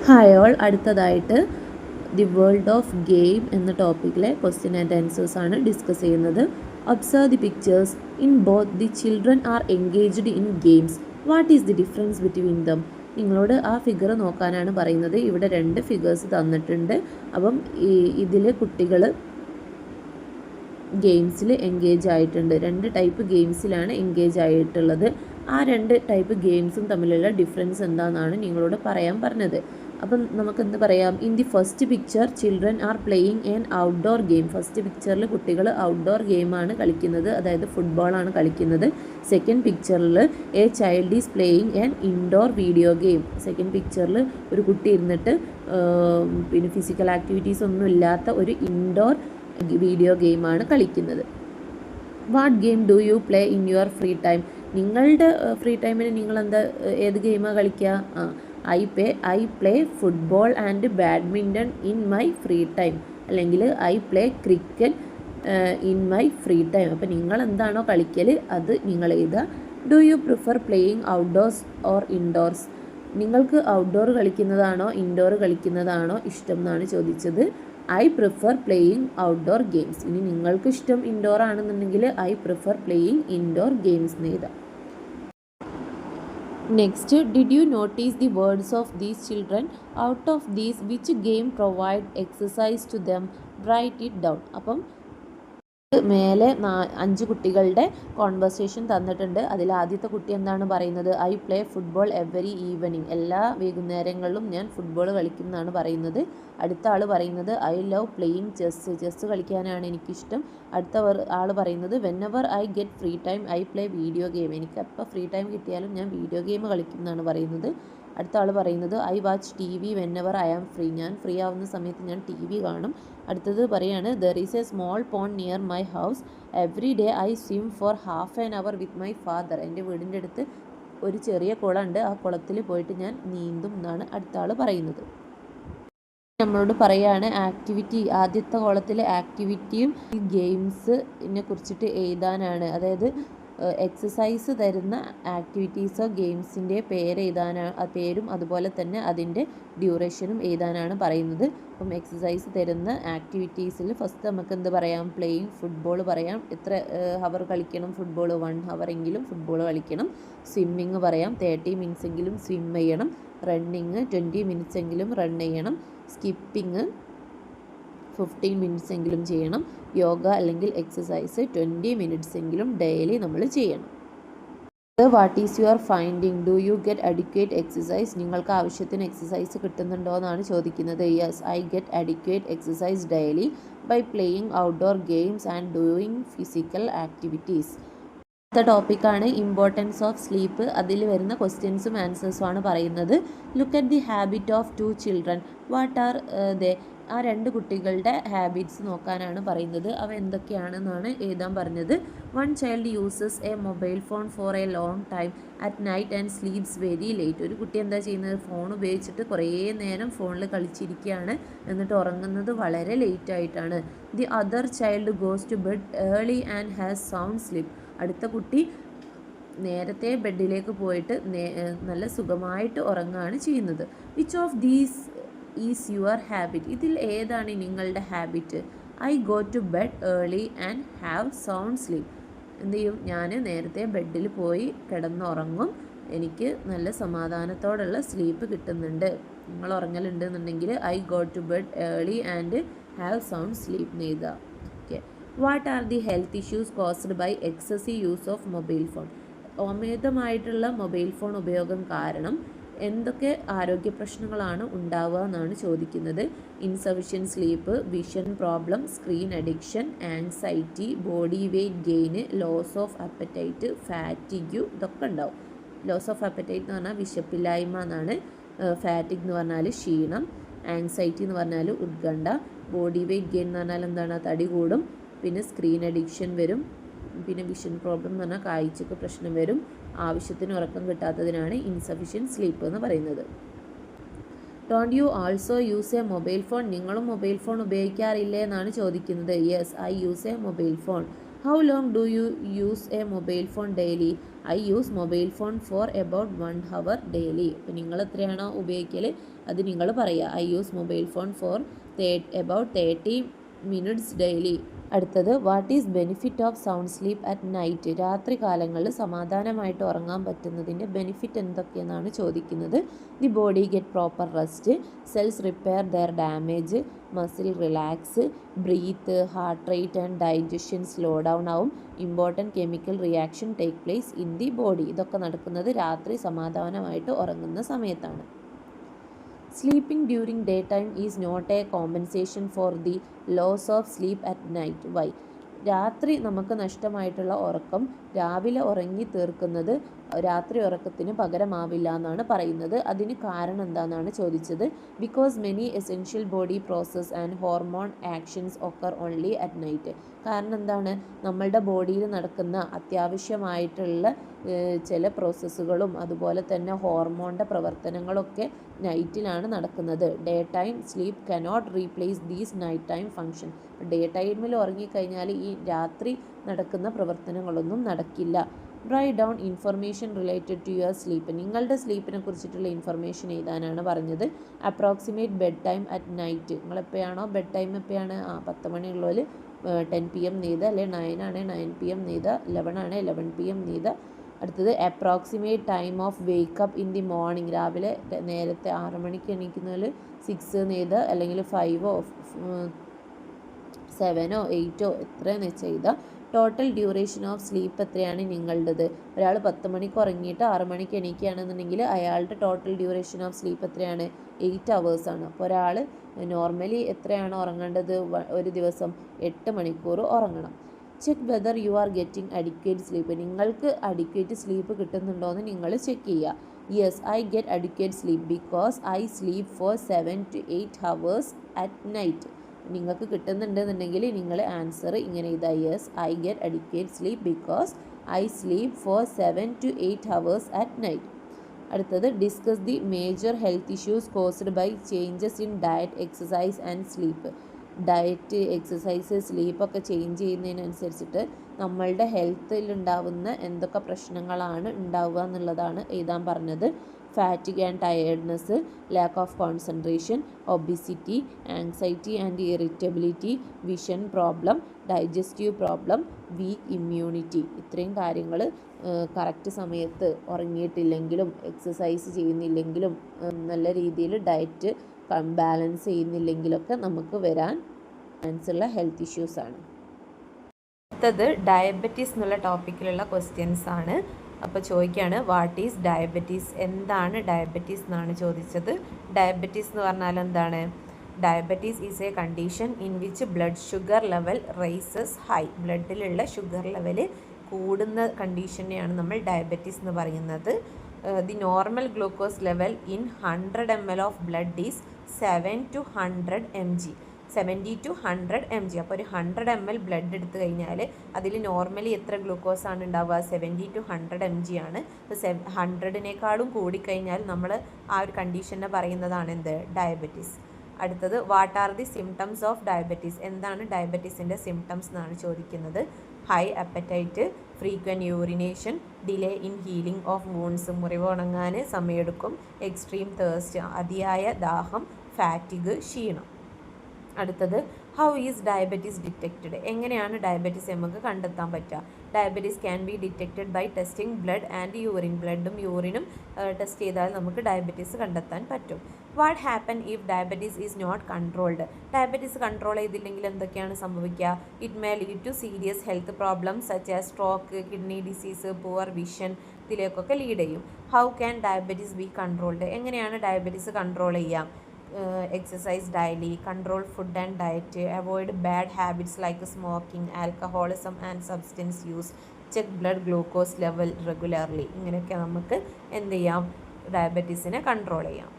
Hi all, അടുത്തതായിട്ട് the world of game എന്ന ടോപ്പിക്കിലെ question and answers ആണ് ഡിസ്കസ് ചെയ്യുന്നത്. Observe the pictures. In both the children are engaged in games. What is the difference between them? നിങ്ങളോട് ആ figure നോക്കാനാണ് പറയുന്നത്. ഇവിടെ രണ്ട് ഫിഗേഴ്സ് തന്നിട്ടുണ്ട്. അപ്പം ഇതിൽ കുട്ടികൾ ഗെയിംസിൽ എൻഗേജ് ആയിട്ടുണ്ട്. രണ്ട് ടൈപ്പ് ഗെയിംസിലാണ് എൻഗേജ് ആയിട്ടുള്ളത്. ആ രണ്ട് ടൈപ്പ് ഗെയിംസും തമ്മിലുള്ള ഡിഫറൻസ് എന്താണെന്നാണ് നിങ്ങളോട് പറയാൻ പറഞ്ഞത്. അപ്പം നമുക്കെന്ത് പറയാം? In the first picture children are playing an outdoor game. First പിക്ചറിൽ കുട്ടികൾ ഔട്ട്ഡോർ ഗെയിമാണ് കളിക്കുന്നത്, അതായത് ഫുട്ബോളാണ് കളിക്കുന്നത്. സെക്കൻഡ് പിക്ചറിൽ a child is playing an indoor video game. Second പിക്ചറിൽ ഒരു കുട്ടി ഇരുന്നിട്ട് പിന്നെ ഫിസിക്കൽ ആക്ടിവിറ്റീസ് ഒന്നും ഇല്ലാത്ത ഒരു ഇൻഡോർ വീഡിയോ ഗെയിമാണ് കളിക്കുന്നത്. What game do you play in your free time? നിങ്ങളുടെ ഫ്രീ ടൈമിന് നിങ്ങളെന്താ ഏത് ഗെയിമാണ് കളിക്കുക? I play football and badminton in my free time, അല്ലെങ്കിൽ I play cricket in my free time. അപ്പോൾ നിങ്ങൾ എന്താണോ കളിക്കൽ അത് നിങ്ങൾ എഴുതുക. Do you prefer playing outdoors or indoors? നിങ്ങൾക്ക് ഔട്ട്ഡോർ കളിക്കുന്നതാണോ ഇൻഡോർ കളിക്കുന്നതാണോ ഇഷ്ടം എന്നാണ് ചോദിച്ചത്. I prefer playing outdoor games. ഇനി നിങ്ങൾക്ക് ഇഷ്ടം ഇൻഡോർ ആണെന്നുണ്ടെങ്കിൽ I prefer playing indoor games എന്ന് എഴുതാം. Next, did you notice the words of these children? Out of these which game provide exercise to them? Write it down. അപ്പം മേലെ 5 കുട്ടികളുടെ conversation തന്നിട്ടുണ്ട്. അതിൽ ആദ്യത്തെ കുട്ടി എന്താണ് പറയുന്നത്? I play football every evening. എല്ലാ വൈകുന്നേരങ്ങളിലും ഞാൻ ഫുട്ബോൾ കളിക്കും എന്നാണ് പറയുന്നത്. അടുത്ത ആൾ പറയുന്നത് I love playing chess. Chess കളിക്കാനാണ് എനിക്കിഷ്ടം. അടുത്ത ആൾ പറയുന്നത് whenever I get free time I play video game. എനിക്ക് എപ്പോൾ ഫ്രീ ടൈം കിട്ടിയാലും ഞാൻ വീഡിയോ ഗെയിം കളിക്കും എന്നാണ് പറയുന്നത്. അടുത്ത ആൾ പറയുന്നത് I watch T V whenever I am free. ഞാൻ ഫ്രീ ആവുന്ന സമയത്ത് ഞാൻ ടി വി കാണും. അടുത്തത് പറയാണ് there is a small pond near my house every day I swim for half an hour with my father. എൻ്റെ വീടിൻ്റെ അടുത്ത് ഒരു ചെറിയ കുളമുണ്ട്, ആ കുളത്തിൽ പോയിട്ട് ഞാൻ നീന്തും എന്നാണ് അടുത്ത ആൾ പറയുന്നത്. നമ്മളോട് പറയുകയാണ് ആക്ടിവിറ്റി. ആദ്യത്തെ കോളത്തിൽ ആക്ടിവിറ്റിയും ഗെയിംസിനെ കുറിച്ചിട്ട് എഴുതാനാണ്. അതായത് എക്സസൈസ് തരുന്ന ആക്ടിവിറ്റീസോ ഗെയിംസിൻ്റെ പേര് എഴുതാനാണ്, പേരും അതുപോലെ തന്നെ അതിൻ്റെ ഡ്യൂറേഷനും എഴുതാനാണ് പറയുന്നത്. അപ്പം എക്സസൈസ് തരുന്ന ആക്ടിവിറ്റീസിൽ ഫസ്റ്റ് നമുക്ക് എന്ത് പറയാം? പ്ലേയിങ് ഫുട്ബോൾ പറയാം. എത്ര ഹവർ കളിക്കണം ഫുട്ബോൾ? 1 hour എങ്കിലും ഫുട്ബോൾ കളിക്കണം. സ്വിമ്മിങ് പറയാം, 30 minutes എങ്കിലും സ്വിം ചെയ്യണം. റണ്ണിങ് 20 minutes എങ്കിലും റൺ ചെയ്യണം. സ്കിപ്പിങ് 15 minutes എങ്കിലും ചെയ്യണം. യോഗ അല്ലെങ്കിൽ എക്സസൈസ് 20 minutes എങ്കിലും ഡെയിലി നമ്മൾ ചെയ്യണം. What is your finding? Do you get adequate exercise? നിങ്ങൾക്ക് ആവശ്യത്തിന് എക്സസൈസ് കിട്ടുന്നുണ്ടോ എന്നാണ് ചോദിക്കുന്നത്. Yes, I get adequate exercise daily by playing outdoor games and doing physical activities. അടുത്ത ടോപ്പിക്കാണ് ഇമ്പോർട്ടൻസ് ഓഫ് സ്ലീപ്പ്. അതിൽ വരുന്ന ക്വസ്റ്റ്യൻസും ആൻസേഴ്സും ആണ് പറയുന്നത്. Look at the habit of 2 children. What are they? ആ 2 കുട്ടികളുടെ ഹാബിറ്റ്സ് നോക്കാനാണ് പറയുന്നത്. അവ എന്തൊക്കെയാണെന്നാണ് എഴുതാൻ പറഞ്ഞത്. 1 child uses a mobile phone for a long time at night and sleeps very late. ഒരു കുട്ടി എന്താ ചെയ്യുന്നത്? ഫോൺ ഉപയോഗിച്ചിട്ട് കുറേ നേരം ഫോണിൽ കളിച്ചിരിക്കുകയാണ്, എന്നിട്ട് ഉറങ്ങുന്നത് വളരെ ലേറ്റ് ആയിട്ടാണ്. The other child goes to bed early and has sound sleep. അടുത്ത കുട്ടി നേരത്തെ ബെഡിലേക്ക് പോയിട്ട് നല്ല സുഖമായിട്ട് ഉറങ്ങുകയാണ് ചെയ്യുന്നത്. Which of these is your habit? ഇതിൽ ഏതാണ് നിങ്ങളുടെ habit? I go to bed early and have sound sleep. എന്ത് ചെയ്യും? ഞാൻ നേരത്തെ ബെഡിൽ പോയി കിടന്നുറങ്ങും, എനിക്ക് നല്ല സമാധാനത്തോടുള്ള സ്ലീപ്പ് കിട്ടുന്നുണ്ട്. നിങ്ങൾ ഉറങ്ങലുണ്ട് എന്നുണ്ടെങ്കിൽ I go to bed early and have sound sleep എന്ന് എഴുതുക. Okay. What are the health issues caused by excessive use of mobile phone? അമിതമായിട്ടുള്ള മൊബൈൽ ഫോൺ ഉപയോഗം കാരണം എന്തൊക്കെ ആരോഗ്യ പ്രശ്നങ്ങളാണ് ഉണ്ടാവുക എന്നാണ് ചോദിക്കുന്നത്. Insufficient sleep, vision problem, screen addiction, anxiety, body weight gain, loss of appetite, fatigue, ഇതൊക്കെ ഉണ്ടാവും. ലോസ് ഓഫ് അപ്പറ്റൈറ്റ് എന്ന് പറഞ്ഞാൽ വിശപ്പില്ലായ്മ എന്നാണ്. ഫാറ്റിഗ് എന്ന് പറഞ്ഞാൽ ക്ഷീണം. ആൻസൈറ്റി എന്ന് പറഞ്ഞാൽ ഉത്കണ്ഠ. ബോഡി വെയ്റ്റ് ഗെയിൻ എന്ന് പറഞ്ഞാൽ എന്താണ്? തടി കൂടും. പിന്നെ സ്ക്രീൻ അഡിക്ഷൻ വരും. പിന്നെ വിഷൻ പ്രോബ്ലം എന്ന് പറഞ്ഞാൽ കാഴ്ചക്ക് പ്രശ്നം വരും. ആവശ്യത്തിന് ഉറക്കം കിട്ടാത്തതിനാണ് ഇൻസഫിഷ്യൻറ്റ് സ്ലീപ്പ് എന്ന് പറയുന്നത്. Don't you also use a mobile phone? നിങ്ങളും മൊബൈൽ ഫോൺ ഉപയോഗിക്കാറില്ലേ എന്നാണ് ചോദിക്കുന്നത്. Yes, I use a mobile phone. How long do you use a mobile phone daily? I use mobile phone for about 1 hour daily. അപ്പോൾ നിങ്ങൾ എത്രയാണോ ഉപയോഗിക്കൽ അത് നിങ്ങൾ പറയുക. I use mobile phone for about 30 minutes daily. അടുത്തത് what is benefit of sound sleep at night. രാത്രി കാലങ്ങളിൽ സമാധാനമായിട്ട് ഉറങ്ങാൻ പറ്റുന്നതിൻ്റെ ബെനിഫിറ്റ് എന്തൊക്കെയെന്നാണ് ചോദിക്കുന്നത്. The body get proper rest, cells repair their damage, muscle relax, breathe, heart rate and digestion slow down ആവും, important chemical reaction take place in the body. ഇതൊക്കെ നടക്കുന്നത് രാത്രി സമാധാനമായിട്ട് ഉറങ്ങുന്ന സമയത്താണ്. Sleeping during daytime is not a compensation for the loss of sleep at night. Why? രാത്രി നമുക്ക് നഷ്ടമായിട്ടുള്ള ഉറക്കം രാവിലെ ഉറങ്ങി തീർക്കുന്നത് രാത്രി ഉറക്കത്തിന് പകരമാവില്ല എന്നാണ് പറയുന്നത്. അതിന് കാരണം എന്താണെന്നാണ് ചോദിച്ചത്. Because many essential body process and hormone actions occur only at night. കാരണം എന്താണ്, നമ്മളുടെ ബോഡിയിൽ നടക്കുന്ന അത്യാവശ്യമായിട്ടുള്ള ചില പ്രോസസ്സുകളും അതുപോലെ തന്നെ ഹോർമോണിൻ്റെ പ്രവർത്തനങ്ങളൊക്കെ നൈറ്റിലാണ് നടക്കുന്നത്. Day time sleep cannot replace these night time function. Day ടൈമിൽ ഉറങ്ങിക്കഴിഞ്ഞാൽ ഈ രാത്രി നടക്കുന്ന പ്രവർത്തനങ്ങളൊന്നും നടക്കില്ല. Write down information related to your sleep. നിങ്ങളുടെ സ്ലീപ്പിനെ കുറിച്ചിട്ടുള്ള ഇൻഫർമേഷൻ എഴുതാനാണ് പറഞ്ഞത്. Approximate bed time at night. നിങ്ങൾ എപ്പോഴാണോ ബെഡ് ടൈം എപ്പോഴാണ് 10 മണിയുള്ളവർ 10 PM നെയ്ത്, അല്ലെങ്കിൽ 9 ആണെങ്കിൽ 9 PM നെയ്ത്, 11 ആണെങ്കിൽ 11 PM നെയ്ത്. അടുത്തത് approximate time of wake up in the morning. രാവിലെ നേരത്തെ 6 മണിക്ക് എണീക്കുന്നതിൽ 6 നെയ്ത്, അല്ലെങ്കിൽ 5 7 8 എത്രയെന്ന് ചെയ്താൽ. ടോട്ടൽ ഡ്യൂറേഷൻ ഓഫ് സ്ലീപ്പ് എത്രയാണ് നിങ്ങളുടേത്. ഒരാൾ 10 മണിക്ക് ഉറങ്ങിയിട്ട് 6 മണിക്ക് എണീക്കുകയാണെന്നുണ്ടെങ്കിൽ അയാളുടെ ടോട്ടൽ ഡ്യൂറേഷൻ ഓഫ് സ്ലീപ്പ് എത്രയാണ്? 8 hours ആണ്. അപ്പോൾ ഒരാൾ നോർമലി എത്രയാണ് ഉറങ്ങേണ്ടത്? ഒരു ദിവസം 8 മണിക്കൂർ ഉറങ്ങണം. Check whether you are getting adequate sleep. നിങ്ങൾക്ക് അഡിക്വേറ്റ് സ്ലീപ്പ് കിട്ടുന്നുണ്ടോ എന്ന് നിങ്ങൾ ചെക്ക് ചെയ്യുക. Yes, I get adequate sleep because I sleep for 7 to 8 hours at night. നിങ്ങൾക്ക് കിട്ടുന്നുണ്ടെന്നുണ്ടെങ്കിൽ നിങ്ങൾ ആൻസർ ഇങ്ങനെ ചെയ്താൽ yes, I get adequate sleep because I sleep for 7 to 8 hours at night. അടുത്തത് discuss the major health issues caused by changes in diet, exercise and sleep. Diet, exercise, സ്ലീപ്പൊക്കെ change ചെയ്യുന്നതിനനുസരിച്ചിട്ട് നമ്മളുടെ ഹെൽത്തിലുണ്ടാവുന്ന എന്തൊക്കെ പ്രശ്നങ്ങളാണ് ഉണ്ടാവുക എന്നുള്ളതാണ് എഴുതാൻ പറഞ്ഞത്. Fatigue and tiredness, lack of concentration, obesity, anxiety and irritability, vision problem, digestive problem, weak immunity. ഇത്രയും കാര്യങ്ങൾ കറക്റ്റ് സമയത്ത് ഉറങ്ങിയിട്ടില്ലെങ്കിലും എക്സസൈസ് ചെയ്യുന്നില്ലെങ്കിലും നല്ല രീതിയിൽ ഡയറ്റ് ബാലൻസ് ചെയ്യുന്നില്ലെങ്കിലൊക്കെ നമുക്ക് വരാൻ ചാൻസുള്ള ഹെൽത്ത് ഇഷ്യൂസാണ്. അടുത്തത് ഡയബറ്റീസ് എന്നുള്ള ടോപ്പിക്കിലുള്ള ക്വസ്റ്റ്യൻസ് ആണ്. അപ്പോൾ ചോദിക്കുകയാണ് വാട്ട് ഈസ് ഡയബറ്റീസ്. എന്താണ് ഡയബറ്റീസ് എന്നാണ് ചോദിച്ചത്. ഡയബറ്റീസ് എന്ന് പറഞ്ഞാൽ എന്താണ്? Diabetes is a condition in which blood sugar level rises high. ബ്ലഡിലുള്ള ഷുഗർ ലെവൽ കൂടുന്ന കണ്ടീഷനെയാണ് നമ്മൾ ഡയബറ്റീസ് എന്ന് പറയുന്നത്. The normal glucose level in 100 ml of blood is 70 to 100 mg. അപ്പോൾ ഒരു 100 ml ബ്ലഡ് എടുത്തു കഴിഞ്ഞാൽ അതിൽ നോർമലി എത്ര ഗ്ലൂക്കോസ് ആണ് ഉണ്ടാവുക? 70 to 100 mg ആണ്. അപ്പോൾ 100-നേക്കാളും കൂടിക്കഴിഞ്ഞാൽ നമ്മൾ ആ ഒരു കണ്ടീഷനെ പറയുന്നതാണ് എന്ത്? ഡയബറ്റീസ്. അടുത്തത് what are the symptoms of diabetes. എന്താണ് ഡയബറ്റീസിൻ്റെ സിംറ്റംസ് എന്നാണ് ചോദിക്കുന്നത്. High apatite, frequent urination, delay in healing of wounds. മുറിവ് ഉണങ്ങാൻ സമയമെടുക്കും. എക്സ്ട്രീം തേഴ്സ്റ്റ്, അതിയായ ദാഹം, ഫാറ്റിഗ്, ക്ഷീണം. അടുത്തത് ഹൗ ഈസ് ഡയബറ്റീസ് ഡിറ്റക്റ്റഡ്. എങ്ങനെയാണ് ഡയബറ്റീസ് നമുക്ക് കണ്ടെത്താൻ പറ്റുക? Diabetes can be detected by testing blood and urine. ബ്ലഡും യൂറിനും ടെസ്റ്റ് ചെയ്താൽ നമുക്ക് ഡയബറ്റീസ് കണ്ടെത്താൻ പറ്റും. What happen if diabetes is not controlled. Diabetes control ചെയ്തില്ലെങ്കിൽ എന്തൊക്കെയാണ് സംഭവിക്കുക? It may lead to serious health problems such as stroke, kidney disease, poor vision, ഇതിലേക്കൊക്കെ ലീഡ് ചെയ്യും. How can diabetes be controlled. എങ്ങനെയാണ് ഡയബറ്റീസ് കൺട്രോൾ ചെയ്യാം? Exercise daily, control food and diet, avoid bad habits like smoking, alcoholism and substance use, check blood glucose level regularly. ഇങ്ങനെയൊക്കെ നമുക്ക് എന്ത് ചെയ്യാം? ഡയബറ്റീസിനെ control ചെയ്യാം.